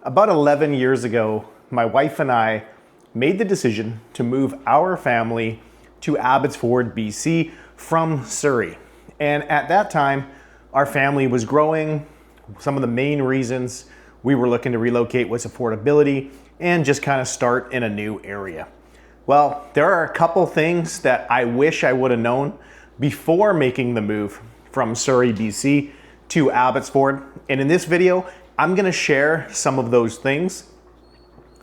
About 11 years ago, my wife and I made the decision to move our family to Abbotsford BC from Surrey. And at that time, our family was growing. Some of the main reasons we were looking to relocate was affordability and just kind of start in a new area. Well, there are a couple things that I wish I would have known before making the move from Surrey BC to Abbotsford. And in this video, I'm gonna share some of those things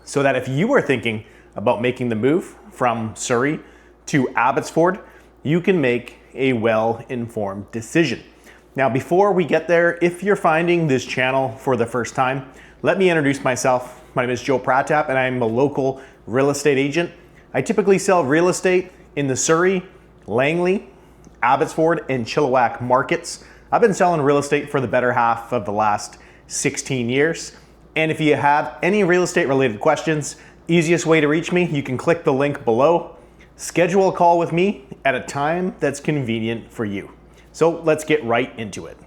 so that if you are thinking about making the move from Surrey to Abbotsford, you can make a well-informed decision. Now, before we get there, if you're finding this channel for the first time, let me introduce myself. My name is Joe Pratap and I'm a local real estate agent. I typically sell real estate in the Surrey, Langley, Abbotsford, and Chilliwack markets. I've been selling real estate for the better half of the last 16 years. And if you have any real estate related questions, easiest way to reach me, you can click the link below. Schedule a call with me at a time that's convenient for you. So let's get right into it.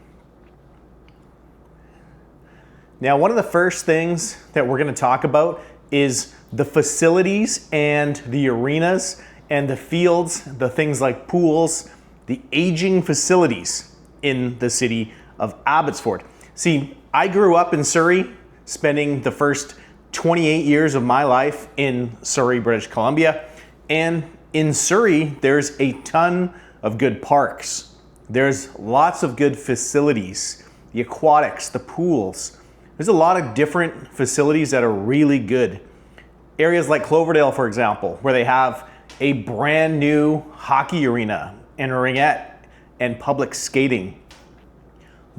Now, one of the first things that we're going to talk about is the facilities and the arenas and the fields, the things like pools, the aging facilities in the city of Abbotsford. See, I grew up in Surrey, spending the first 28 years of my life in Surrey, British Columbia. And in Surrey, there's a ton of good parks. There's lots of good facilities, the aquatics, the pools. There's a lot of different facilities that are really good. Areas like Cloverdale, for example, where they have a brand new hockey arena and ringette and public skating.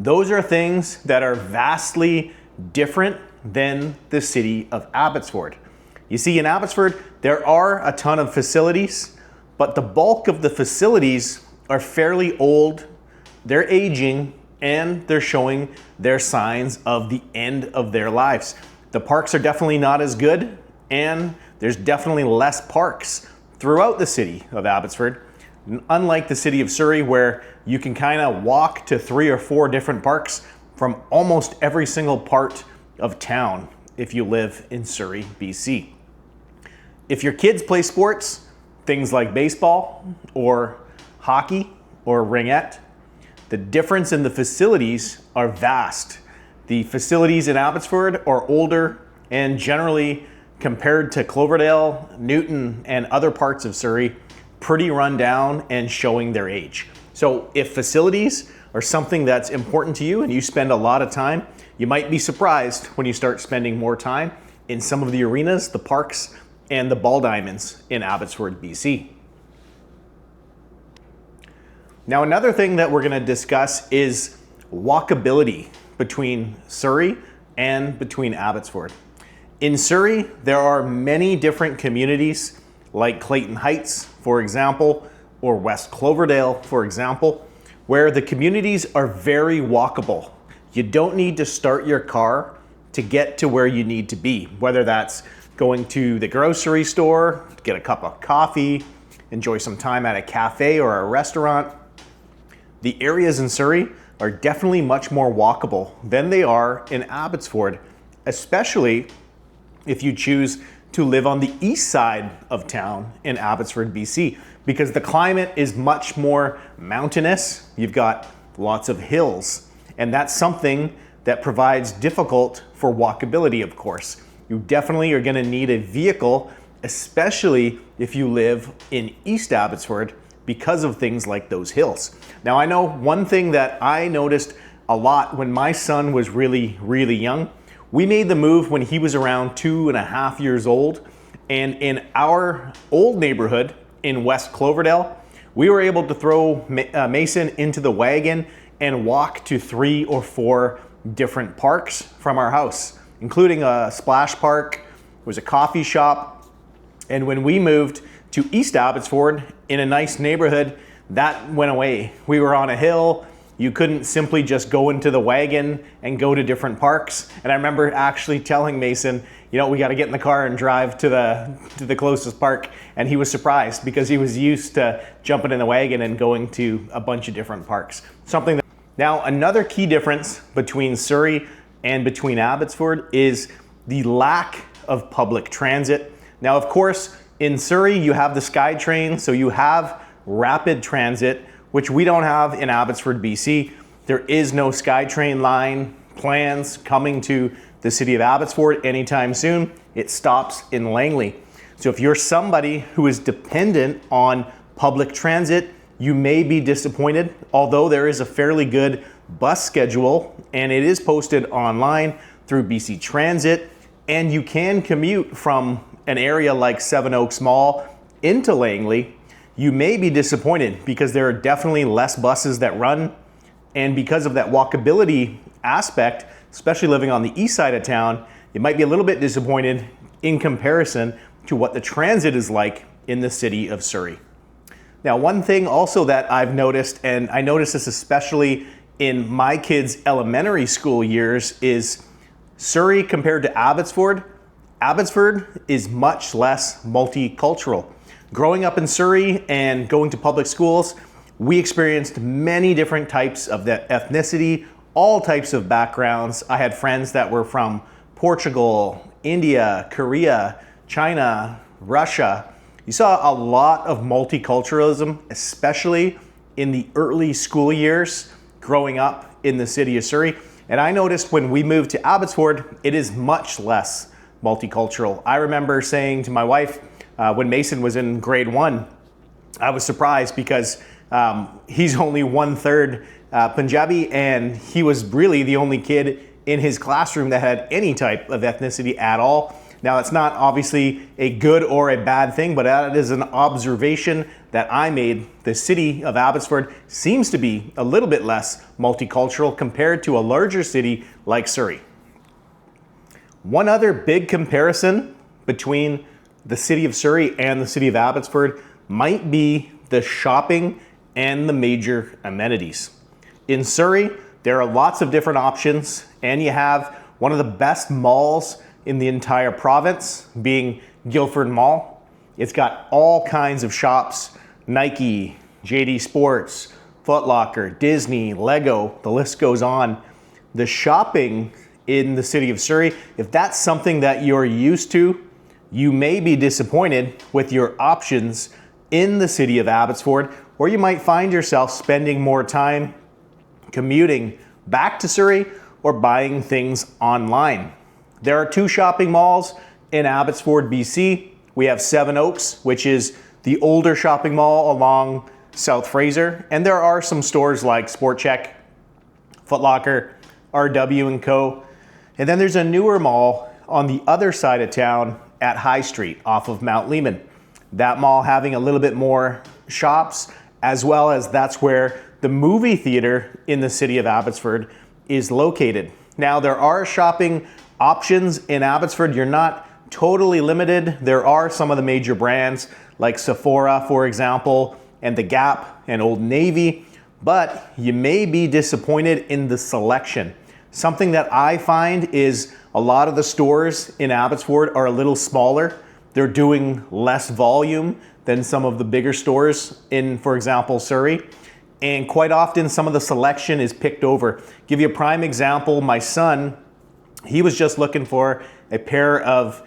Those are things that are vastly different than the city of Abbotsford. You see, in Abbotsford, there are a ton of facilities, but the bulk of the facilities are fairly old, they're aging, and they're showing their signs of the end of their lives. The parks are definitely not as good, and there's definitely less parks throughout the city of Abbotsford. Unlike the city of Surrey, where you can kind of walk to 3 or 4 different parks from almost every single part of town if you live in Surrey, BC. If your kids play sports, things like baseball or hockey or ringette, the difference in the facilities are vast. The facilities in Abbotsford are older and generally, compared to Cloverdale, Newton, and other parts of Surrey, pretty run down and showing their age. So if facilities are something that's important to you and you spend a lot of time, you might be surprised when you start spending more time in some of the arenas, the parks, and the ball diamonds in Abbotsford, BC. Now, another thing that we're gonna discuss is walkability between Surrey and between Abbotsford. In Surrey, there are many different communities like Clayton Heights, for example, or West Cloverdale, for example, where the communities are very walkable. You don't need to start your car to get to where you need to be, whether that's going to the grocery store, get a cup of coffee, enjoy some time at a cafe or a restaurant. The areas in Surrey are definitely much more walkable than they are in Abbotsford, especially if you choose to live on the east side of town in Abbotsford, BC, because the climate is much more mountainous. You've got lots of hills, and that's something that provides difficult for walkability, of course. You definitely are gonna need a vehicle, especially if you live in East Abbotsford, because of things like those hills. Now, I know one thing that I noticed a lot when my son was really, really young. We made the move when he was around 2.5 years old. And in our old neighborhood in West Cloverdale, we were able to throw Mason into the wagon and walk to 3 or 4 different parks from our house, including a splash park, there was a coffee shop. And when we moved to East Abbotsford in a nice neighborhood, that went away. We were on a hill. You couldn't simply just go into the wagon and go to different parks. And I remember actually telling Mason, you know, we got to get in the car and drive to the closest park. And he was surprised because he was used to jumping in the wagon and going to a bunch of different parks. Something that, now, another key difference between Surrey and between Abbotsford is the lack of public transit. Now, of course, in Surrey, you have the Sky Train, so you have rapid transit, which we don't have in Abbotsford, BC. There is no Sky Train line plans coming to the city of Abbotsford anytime soon. It stops in Langley. So if you're somebody who is dependent on public transit, you may be disappointed, although there is a fairly good bus schedule and it is posted online through BC Transit, and you can commute from an area like Seven Oaks Mall into Langley. You may be disappointed because there are definitely less buses that run, and because of that walkability aspect, especially living on the east side of town, you might be a little bit disappointed in comparison to what the transit is like in the city of Surrey. Now, one thing also that I've noticed, and I noticed this especially in my kids' elementary school years, is Surrey compared to Abbotsford. Abbotsford is much less multicultural. Growing up in Surrey and going to public schools, we experienced many different types of ethnicity, all types of backgrounds. I had friends that were from Portugal, India, Korea, China, Russia. You saw a lot of multiculturalism, especially in the early school years growing up in the city of Surrey. And I noticed when we moved to Abbotsford, it is much less multicultural. I remember saying to my wife when Mason was in grade 1, I was surprised because he's only 1/3 Punjabi, and he was really the only kid in his classroom that had any type of ethnicity at all. Now, it's not obviously a good or a bad thing, but that is an observation that I made. The city of Abbotsford seems to be a little bit less multicultural compared to a larger city like Surrey. One other big comparison between the city of Surrey and the city of Abbotsford might be the shopping and the major amenities. In Surrey, there are lots of different options, and you have one of the best malls in the entire province, being Guildford Mall. It's got all kinds of shops: Nike, JD Sports, Foot Locker, Disney, Lego, the list goes on. The shopping in the city of Surrey, if that's something that you're used to, you may be disappointed with your options in the city of Abbotsford, or you might find yourself spending more time commuting back to Surrey or buying things online. There are 2 shopping malls in Abbotsford, BC. We have Seven Oaks, which is the older shopping mall along South Fraser, and there are some stores like Sport Chek, Foot Locker, RW & Co. And then there's a newer mall on the other side of town at High Street off of Mount Lehman. That mall having a little bit more shops, as well as that's where the movie theater in the city of Abbotsford is located. Now, there are shopping options in Abbotsford. You're not totally limited. There are some of the major brands like Sephora, for example, and The Gap and Old Navy, but you may be disappointed in the selection. Something that I find is a lot of the stores in Abbotsford are a little smaller. They're doing less volume than some of the bigger stores in, for example, Surrey. And quite often some of the selection is picked over. Give you a prime example, my son, he was just looking for a pair of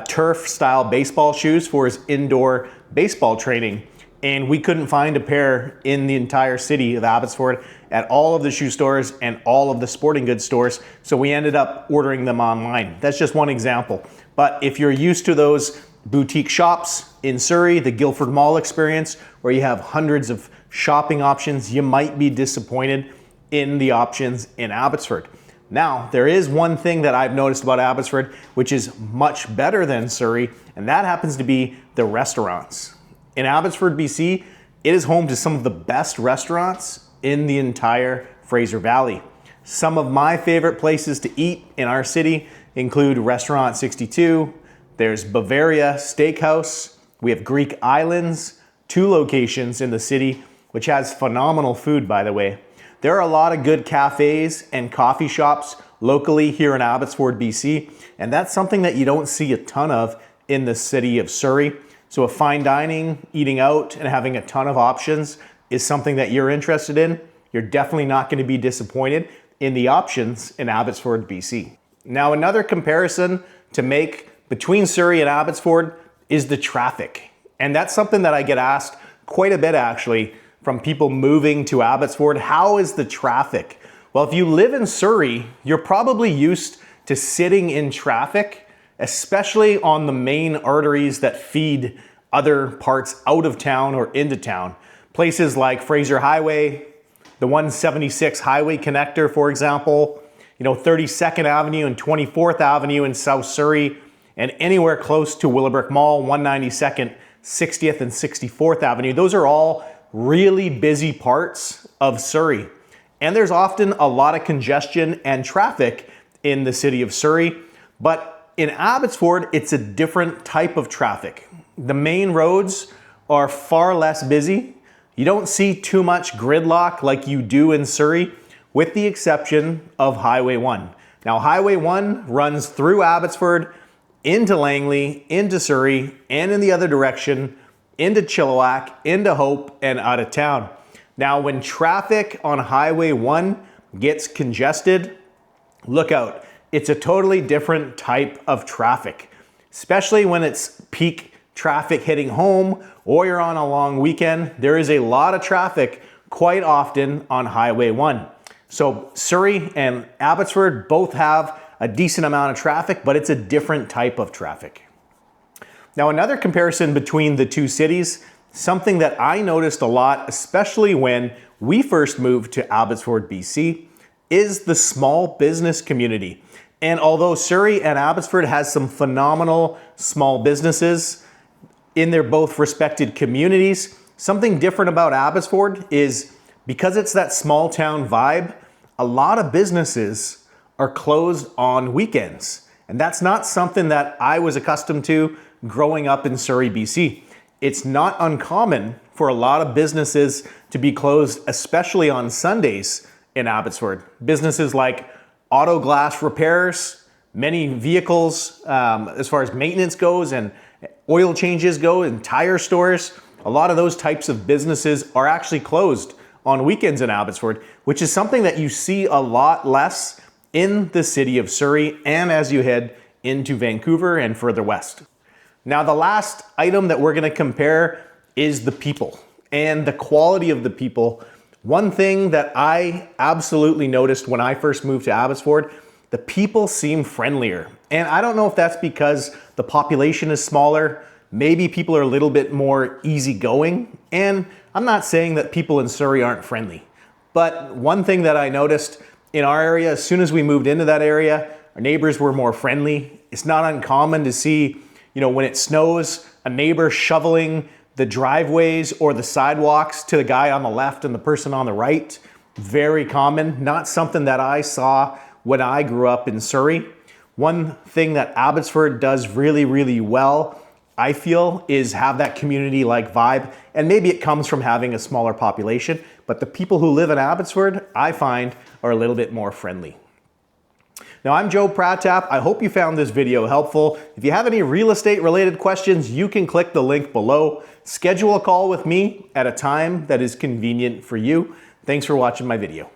turf style baseball shoes for his indoor baseball training. And we couldn't find a pair in the entire city of Abbotsford at all of the shoe stores and all of the sporting goods stores. So we ended up ordering them online. That's just one example. But if you're used to those boutique shops in Surrey, the Guildford Mall experience, where you have hundreds of shopping options, you might be disappointed in the options in Abbotsford. Now, there is one thing that I've noticed about Abbotsford, which is much better than Surrey, and that happens to be the restaurants. In Abbotsford, BC, it is home to some of the best restaurants in the entire Fraser Valley. Some of my favorite places to eat in our city include Restaurant 62, there's Bavaria Steakhouse, we have Greek Islands, 2 locations in the city, which has phenomenal food, by the way. There are a lot of good cafes and coffee shops locally here in Abbotsford, BC, and that's something that you don't see a ton of in the city of Surrey. So if fine dining, eating out, and having a ton of options is something that you're interested in, you're definitely not going to be disappointed in the options in Abbotsford, BC. Now, another comparison to make between Surrey and Abbotsford is the traffic. And that's something that I get asked quite a bit actually from people moving to Abbotsford. How is the traffic? Well, if you live in Surrey, you're probably used to sitting in traffic, especially on the main arteries that feed other parts out of town or into town. Places like Fraser Highway, the 176 Highway Connector, for example, 32nd Avenue and 24th Avenue in South Surrey, and anywhere close to Guildford Mall, 192nd, 60th and 64th Avenue. Those are all really busy parts of Surrey. And there's often a lot of congestion and traffic in the city of Surrey. But in Abbotsford, it's a different type of traffic. The main roads are far less busy. You don't see too much gridlock like you do in Surrey, with the exception of Highway 1. Now, Highway 1 runs through Abbotsford, into Langley, into Surrey, and in the other direction, into Chilliwack, into Hope, and out of town. Now, when traffic on Highway 1 gets congested, look out. It's a totally different type of traffic, especially when it's peak traffic hitting home or you're on a long weekend. There is a lot of traffic quite often on Highway 1. So Surrey and Abbotsford both have a decent amount of traffic, but it's a different type of traffic. Now, another comparison between the two cities, something that I noticed a lot, especially when we first moved to Abbotsford BC, is the small business community. And although Surrey and Abbotsford has some phenomenal small businesses in their both respected communities, something different about Abbotsford is because it's that small town vibe, a lot of businesses are closed on weekends. And that's not something that I was accustomed to growing up in Surrey, BC. It's not uncommon for a lot of businesses to be closed, especially on Sundays in Abbotsford. Businesses like auto glass repairs, many vehicles, as far as maintenance goes and oil changes go, and tire stores, a lot of those types of businesses are actually closed on weekends in Abbotsford, which is something that you see a lot less in the city of Surrey and as you head into Vancouver and further west. Now, the last item that we're going to compare is the people and the quality of the people. One thing that I absolutely noticed when I first moved to Abbotsford, the people seem friendlier. And I don't know if that's because the population is smaller, maybe people are a little bit more easygoing. And I'm not saying that people in Surrey aren't friendly, but one thing that I noticed in our area, as soon as we moved into that area, our neighbors were more friendly. It's not uncommon to see, when it snows, a neighbor shoveling the driveways or the sidewalks to the guy on the left and the person on the right. Very common, not something that I saw when I grew up in Surrey. One thing that Abbotsford does really, really well, I feel, is have that community-like vibe. And maybe it comes from having a smaller population, but the people who live in Abbotsford, I find, are a little bit more friendly. Now, I'm Joe Pratap. I hope you found this video helpful. If you have any real estate related questions, you can click the link below. Schedule a call with me at a time that is convenient for you. Thanks for watching my video.